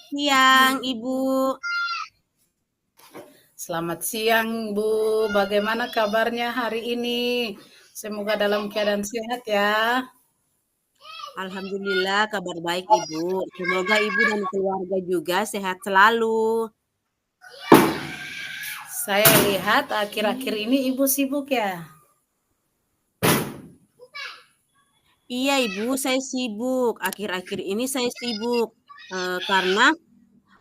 Siang, Ibu. Selamat siang, Bu. Bagaimana kabarnya hari ini? Semoga dalam keadaan sehat ya. Alhamdulillah kabar baik, Ibu. Semoga Ibu dan keluarga juga sehat selalu. Saya lihat akhir-akhir ini Ibu sibuk ya. Iya, Ibu, saya sibuk. Akhir-akhir ini saya sibuk karena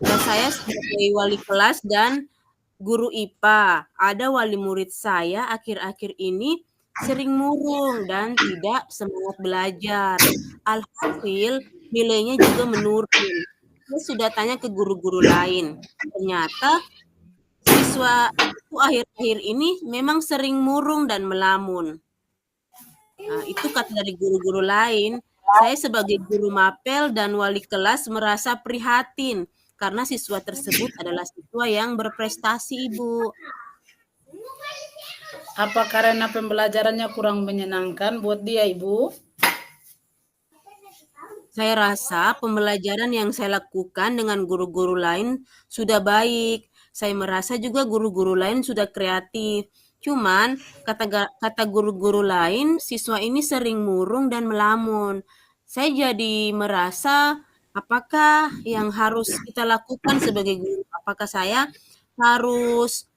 saya sebagai wali kelas dan guru IPA. Ada wali murid saya akhir-akhir ini sering murung dan tidak semangat belajar. Alhasil nilainya juga menurun. Saya sudah tanya ke guru-guru lain. Ternyata siswa itu akhir-akhir ini memang sering murung dan melamun. Itu kata dari guru-guru lain. Saya sebagai guru mapel dan wali kelas merasa prihatin karena siswa tersebut adalah siswa yang berprestasi, Ibu. Apa karena pembelajarannya kurang menyenangkan buat dia, Ibu? Saya rasa pembelajaran yang saya lakukan dengan guru-guru lain sudah baik. Saya merasa juga guru-guru lain sudah kreatif. Cuman kata guru-guru lain, siswa ini sering murung dan melamun. Saya jadi merasa apakah yang harus kita lakukan sebagai guru? Apakah saya harus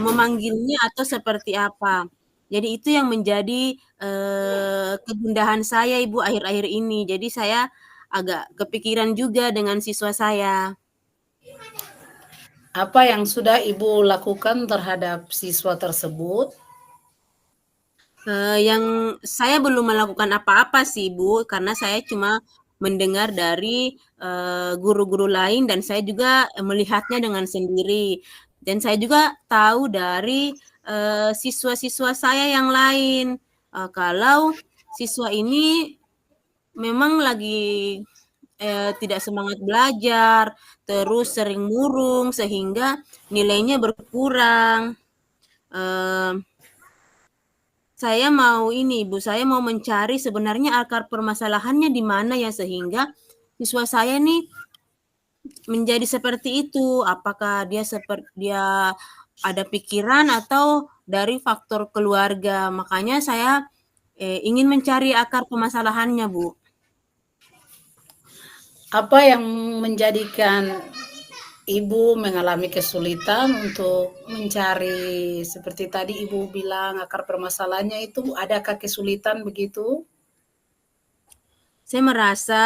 memanggilnya atau seperti apa? Jadi itu yang menjadi kegundahan saya, Ibu, akhir-akhir ini. Jadi saya agak kepikiran juga dengan siswa saya. Apa yang sudah Ibu lakukan terhadap siswa tersebut? Yang saya belum melakukan apa-apa sih, Bu, karena saya cuma mendengar dari guru-guru lain dan saya juga melihatnya dengan sendiri. Dan saya juga tahu dari siswa-siswa saya yang lain, kalau siswa ini memang lagi tidak semangat belajar, terus sering murung sehingga nilainya berkurang. Eee, saya mau ini, Ibu, saya mau mencari sebenarnya akar permasalahannya di mana ya sehingga siswa saya nih menjadi seperti itu. Apakah dia ada pikiran atau dari faktor keluarga. Makanya saya ingin mencari akar permasalahannya, Bu. Apa yang menjadikan Ibu mengalami kesulitan untuk mencari seperti tadi Ibu bilang akar permasalahannya itu adakah kesulitan begitu? Saya merasa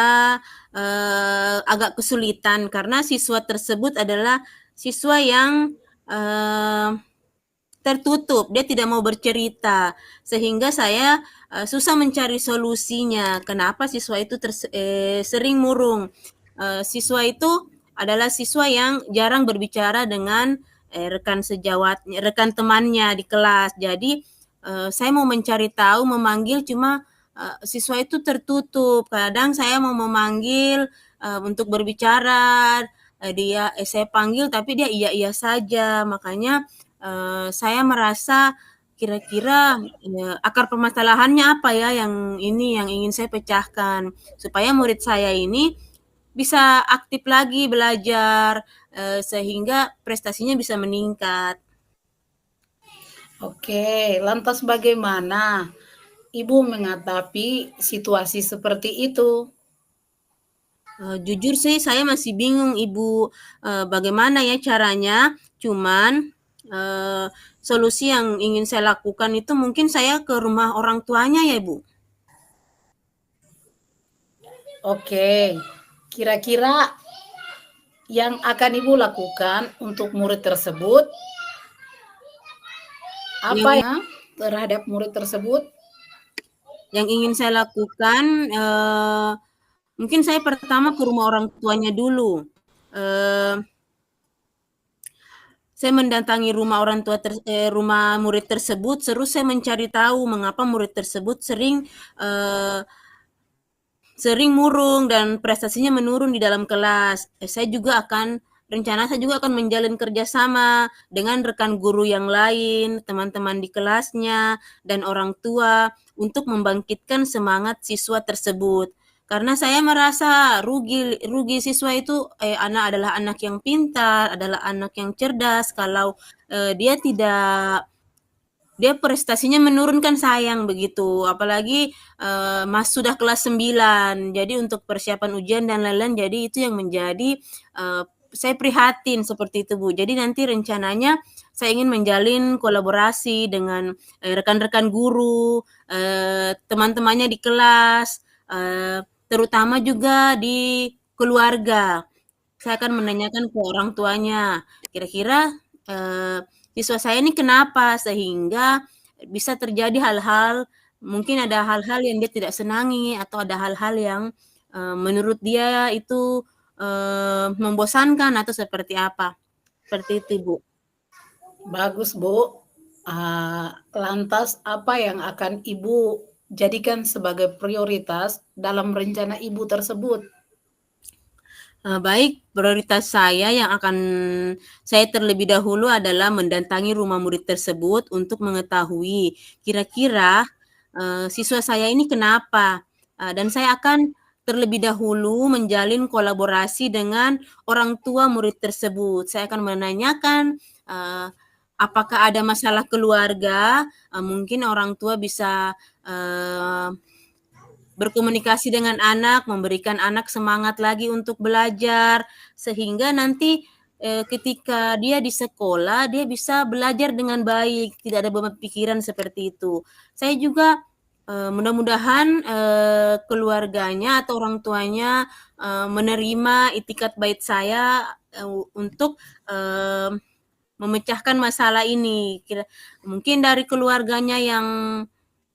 agak kesulitan karena siswa tersebut adalah siswa yang eee, tertutup, dia tidak mau bercerita, sehingga saya susah mencari solusinya. Kenapa siswa itu sering murung? Siswa itu adalah siswa yang jarang berbicara dengan rekan temannya di kelas. Jadi saya mau mencari tahu, memanggil, cuma siswa itu tertutup. Kadang saya mau memanggil untuk berbicara, saya panggil tapi dia iya-iya saja. Makanya saya merasa kira-kira akar permasalahannya apa ya yang ingin saya pecahkan supaya murid saya ini bisa aktif lagi belajar sehingga prestasinya bisa meningkat. Oke, lantas bagaimana Ibu menghadapi situasi seperti itu? Jujur sih saya masih bingung, Ibu, bagaimana ya caranya, cuman eee, solusi yang ingin saya lakukan itu mungkin saya ke rumah orang tuanya ya, Bu. Oke, kira-kira yang akan Ibu lakukan untuk murid tersebut, apa Yang ya terhadap murid tersebut? yang ingin saya lakukan, mungkin saya pertama ke rumah orang tuanya dulu. Eee, saya mendatangi rumah murid tersebut, terus saya mencari tahu mengapa murid tersebut eee, sering murung dan prestasinya menurun di dalam kelas. Saya juga akan menjalin kerjasama dengan rekan guru yang lain, teman-teman di kelasnya, dan orang tua untuk membangkitkan semangat siswa tersebut. Karena saya merasa rugi rugi siswa itu, anak adalah anak yang pintar, adalah anak yang cerdas, kalau, dia prestasinya menurun kan sayang begitu. Apalagi, sudah kelas 9, jadi untuk persiapan ujian dan lain-lain, jadi itu yang menjadi, saya prihatin seperti itu, Bu. Jadi nanti rencananya saya ingin menjalin kolaborasi dengan, rekan-rekan guru, teman-temannya di kelas, terutama juga di keluarga. Saya akan menanyakan ke orang tuanya, kira-kira, siswa saya ini kenapa? Sehingga bisa terjadi hal-hal, mungkin ada hal-hal yang dia tidak senangi atau ada hal-hal yang, menurut dia itu, membosankan atau seperti apa. Seperti itu, Bu. Bagus, Bu. Lantas apa yang akan Ibu jadikan sebagai prioritas dalam rencana Ibu tersebut? Baik, prioritas saya yang akan saya terlebih dahulu adalah mendatangi rumah murid tersebut untuk mengetahui kira-kira, siswa saya ini kenapa, dan saya akan terlebih dahulu menjalin kolaborasi dengan orang tua murid tersebut. Saya akan menanyakan, apakah ada masalah keluarga, mungkin orang tua bisa, berkomunikasi dengan anak, memberikan anak semangat lagi untuk belajar, sehingga nanti, ketika dia di sekolah, dia bisa belajar dengan baik, tidak ada beban pikiran seperti itu. Saya juga, mudah-mudahan, keluarganya atau orang tuanya, menerima itikad baik saya, untuk, memecahkan masalah ini. Mungkin dari keluarganya yang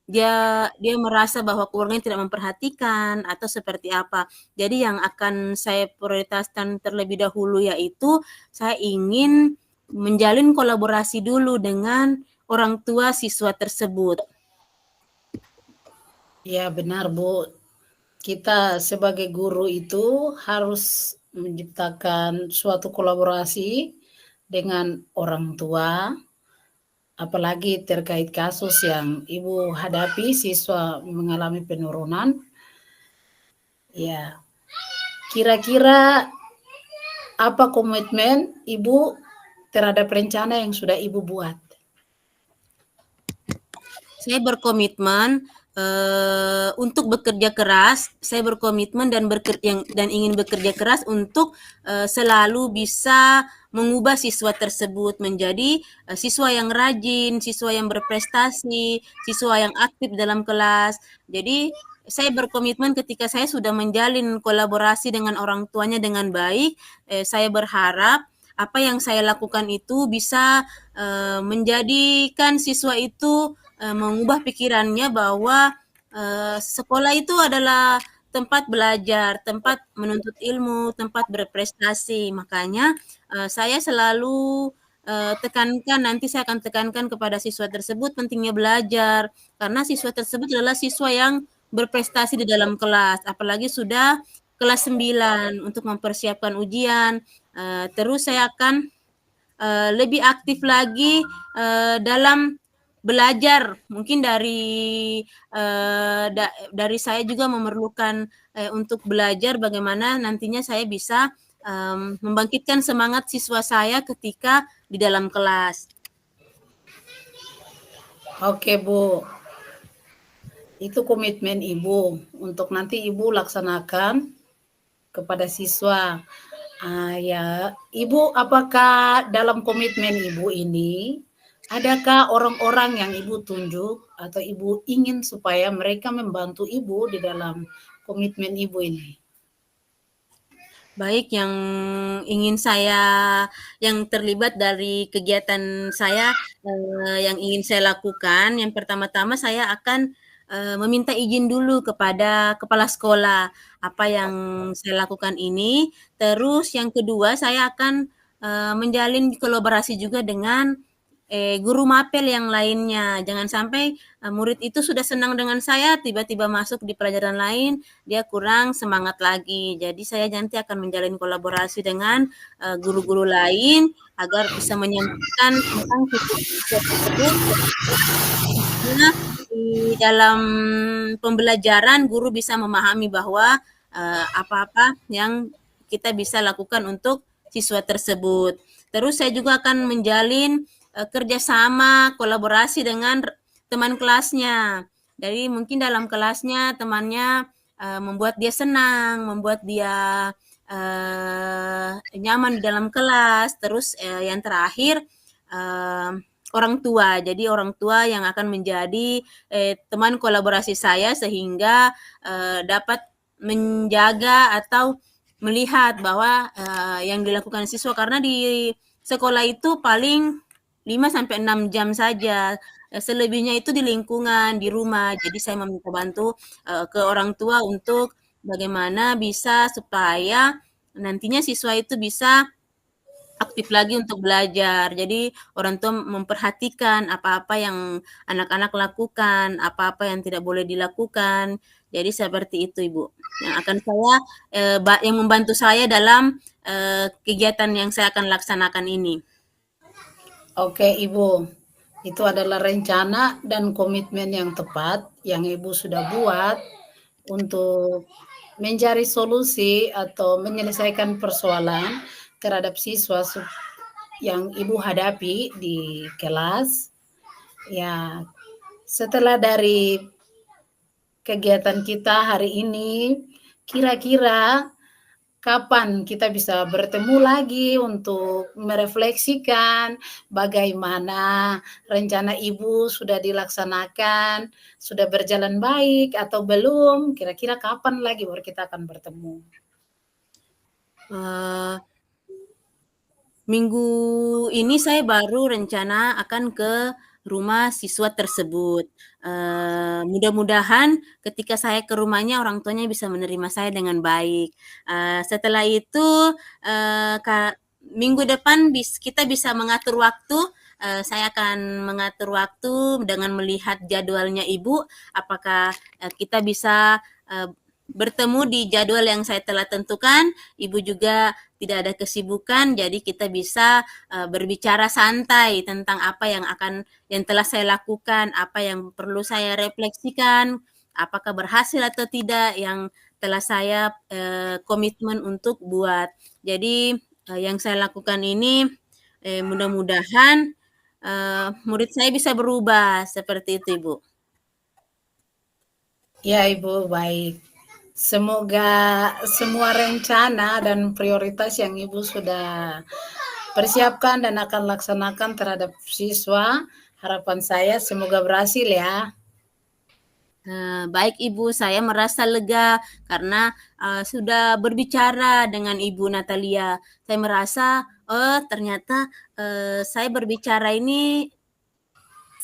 dia merasa bahwa keluarganya tidak memperhatikan atau seperti apa. Jadi yang akan saya prioritaskan terlebih dahulu yaitu saya ingin menjalin kolaborasi dulu dengan orang tua siswa tersebut. Ya, benar, Bu. Kita sebagai guru itu harus menciptakan suatu kolaborasi dengan orang tua, apalagi terkait kasus yang Ibu hadapi, siswa mengalami penurunan. Ya, kira-kira apa komitmen Ibu terhadap rencana yang sudah Ibu buat? Saya berkomitmen, untuk bekerja keras, saya berkomitmen dan ingin bekerja keras untuk, selalu bisa mengubah siswa tersebut menjadi, siswa yang rajin, siswa yang berprestasi, siswa yang aktif dalam kelas. Jadi, saya berkomitmen ketika saya sudah menjalin kolaborasi dengan orang tuanya dengan baik, saya berharap apa yang saya lakukan itu bisa, menjadikan siswa itu, mengubah pikirannya bahwa, sekolah itu adalah tempat belajar, tempat menuntut ilmu, tempat berprestasi. Makanya, saya selalu, nanti saya akan tekankan kepada siswa tersebut pentingnya belajar, karena siswa tersebut adalah siswa yang berprestasi di dalam kelas, apalagi sudah kelas 9 untuk mempersiapkan ujian, terus saya akan, lebih aktif lagi, dalam belajar. Mungkin dari saya juga memerlukan, untuk belajar bagaimana nantinya saya bisa, membangkitkan semangat siswa saya ketika di dalam kelas. Oke, Bu. Itu komitmen Ibu untuk nanti Ibu laksanakan kepada siswa. Ya, Ibu, apakah dalam komitmen Ibu ini adakah orang-orang yang Ibu tunjuk atau Ibu ingin supaya mereka membantu Ibu di dalam komitmen Ibu ini? Baik, yang terlibat dari kegiatan saya, yang ingin saya lakukan, yang pertama-tama saya akan, meminta izin dulu kepada kepala sekolah, apa yang saya lakukan ini. Terus yang kedua saya akan, menjalin kolaborasi juga dengan, guru mapel yang lainnya. Jangan sampai, murid itu sudah senang dengan saya, tiba-tiba masuk di pelajaran lain, dia kurang semangat lagi. Jadi saya nanti akan menjalin kolaborasi dengan, guru-guru lain agar bisa menyampaikan tentang siswa tersebut, di dalam pembelajaran guru bisa memahami bahwa apa-apa yang kita bisa lakukan untuk siswa tersebut. Terus saya juga akan menjalin kerjasama, kolaborasi dengan teman kelasnya. Jadi mungkin dalam kelasnya temannya membuat dia senang, membuat dia nyaman di dalam kelas. Terus yang terakhir eh, orang tua. Jadi orang tua yang akan menjadi teman kolaborasi saya sehingga dapat menjaga atau melihat bahwa yang dilakukan siswa karena di sekolah itu paling 5 sampai 6 jam saja. Selebihnya itu di lingkungan, di rumah. Jadi saya meminta bantu ke orang tua untuk bagaimana bisa supaya nantinya siswa itu bisa aktif lagi untuk belajar. Jadi orang tua memperhatikan apa-apa yang anak-anak lakukan, apa-apa yang tidak boleh dilakukan. Jadi seperti itu, Ibu. Yang akan saya yang membantu saya dalam kegiatan yang saya akan laksanakan ini. Oke, Ibu. Itu adalah rencana dan komitmen yang tepat yang Ibu sudah buat untuk mencari solusi atau menyelesaikan persoalan terhadap siswa yang Ibu hadapi di kelas. Ya, setelah dari kegiatan kita hari ini, kira-kira kapan kita bisa bertemu lagi untuk merefleksikan bagaimana rencana Ibu sudah dilaksanakan, sudah berjalan baik atau belum? Kira-kira kapan lagi baru kita akan bertemu? Uh, Minggu ini saya baru rencana akan ke rumah siswa tersebut. Mudah-mudahan ketika saya ke rumahnya orang tuanya bisa menerima saya dengan baik. Setelah itu minggu depan kita bisa mengatur waktu. Saya akan mengatur waktu dengan melihat jadwalnya Ibu. Apakah kita bisa bertemu di jadwal yang saya telah tentukan. Ibu juga tidak ada kesibukan, jadi kita bisa berbicara santai tentang apa yang telah saya lakukan, apa yang perlu saya refleksikan, apakah berhasil atau tidak yang telah saya komitmen untuk buat. Jadi yang saya lakukan ini mudah-mudahan murid saya bisa berubah seperti itu, Ibu. Ya, Ibu, baik. Semoga semua rencana dan prioritas yang Ibu sudah persiapkan dan akan laksanakan terhadap siswa, harapan saya semoga berhasil ya. Baik Ibu, saya merasa lega karena sudah berbicara dengan Ibu Natalia. Saya merasa, oh ternyata saya berbicara ini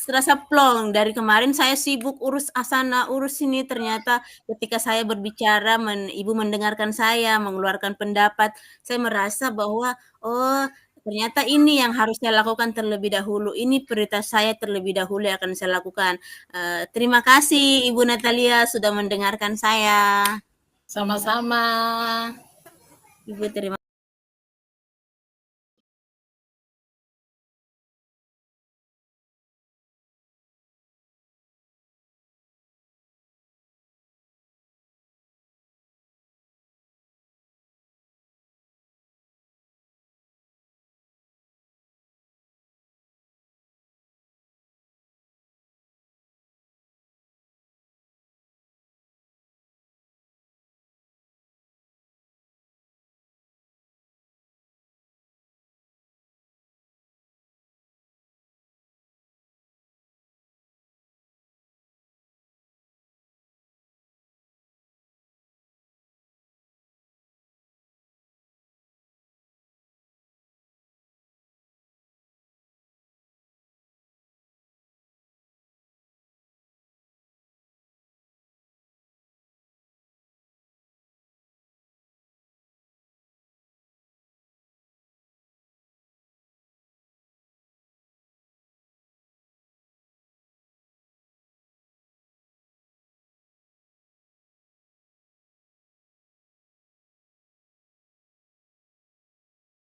serasa plong. Dari kemarin saya sibuk urus asana, urus ini. Ternyata ketika saya berbicara, Ibu mendengarkan saya, mengeluarkan pendapat. Saya merasa bahwa, oh ternyata ini yang harus saya lakukan terlebih dahulu. Ini prioritas saya terlebih dahulu yang akan saya lakukan. Terima kasih Ibu Natalia sudah mendengarkan saya. Sama-sama. Ibu terima